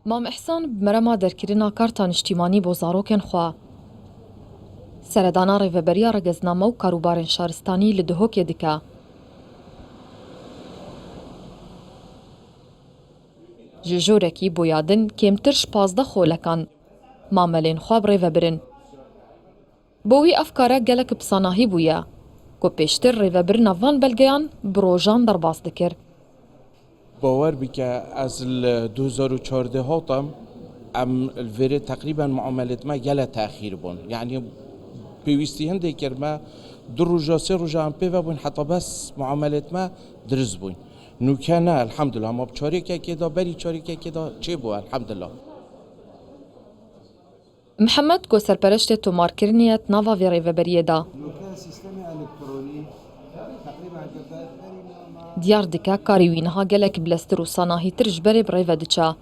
مام احسان بمرما درکرنا کارتان اجتماعی بو زاروکن خوا. سردانا ریوبریا رگزنامه و کاروبارن شارستانی لدهوک دکا. ججورکی بویادن کمترش 15 خولکان. ماملین خواب ریوبرن. بوی افکارا گلک بساناهی بویا. کو پیشتر ریوبرن وان بلگیان بروجان در باز دکر. باور بکه از 2014 هاتم الفيري تقريبا معاملت ما جلا تأخير بون يعني بيوستي هندي كرما دروجا سروجا عم بيفا حتى بس معاملت ما درز بون نو كان الحمد لله ما بشاركة كده بري شاركة كده تشيبوا الحمد لله. محمد کو سرپرشت تومار کرنیت ناوا وی ریوبریه دا. دیار دکا کاریوینها گلک بلستر و صناهی ترج بری بریو دچا.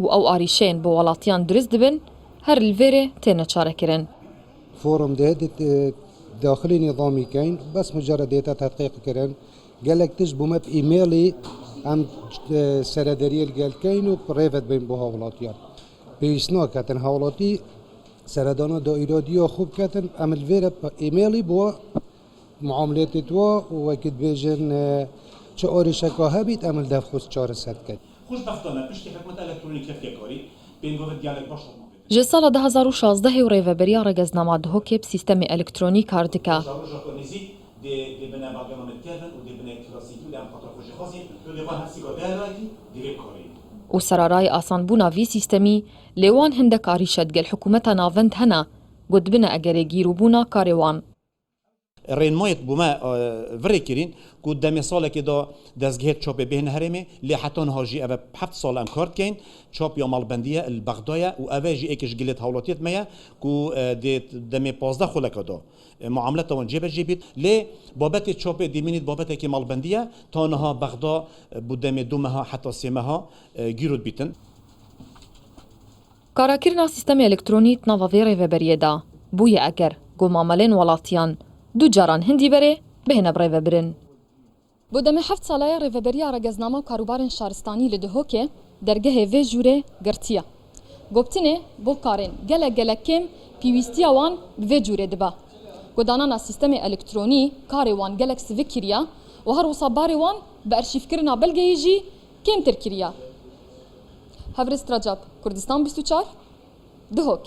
و او آریشین بو ولاتیان درست دبن هر الفيري تينا تشاركرن. فورم ده داخلي نظامي كاين بس مجرد ديتا تدقيق كرن قالك تجبو مب ايميلي ام سردريل قال كاين وبريفت بين بو هاولاتيان بيسنا كاتن هاولاتي سردانا دائراديو خوب كاتن ام الفيري ايميلي بو معاملات تو وكد بيجن چه آرشکا هبید عمل دفخوز 400 کرد. خوشبختانه پشت خدمت الکترونیک کاری بین گفت دیالوگ باشه. جه سال 2016 و ریوبریا رگزنامه دهوکی بسیستم الکترونی کاردکا. و سرارای آسان بونا وی سیستمی لیوان هندک آریشت گل حکومت ناوند هنا گود بنا اگره گیرو بونا کاروان. رینمایت بوما ورکرین که دمی سال که دا دستگاه چاپ بین هرمی لی حتی هاجی او 7 سال ام کارت کن چاپ یا مالبندیه البغدایا و اوجی اکش گلت حولاتیت میا که دمی 15 خلک دا معاملات وان جیب جیبید لی بابت چاپ دیمینید بابت که مالبندیه تا نها بغدا بودم دومها حتی سیمها گیرود بیتن. کاراکرنا سیستم الکترونی تناوی ریوبریه دا بوی اگر گو معاملین ولاتیان دو جاران هندی بره بهنه برای برن. بودم 7 ساله ریوبریا رگزنامه و کاروبارن شارستانی لدهوکه درگه وی جوره گرتیا. گفتنه بو کارن گله کم پیوستی وان وی جوره دبا. گودانا سیستم الکترونی کار وان گلک سویکریا و هر وصابار وان به ارشیف کرنا بلگیجی کم ترکریا. هفرست رجب کردستان 24 دهوک.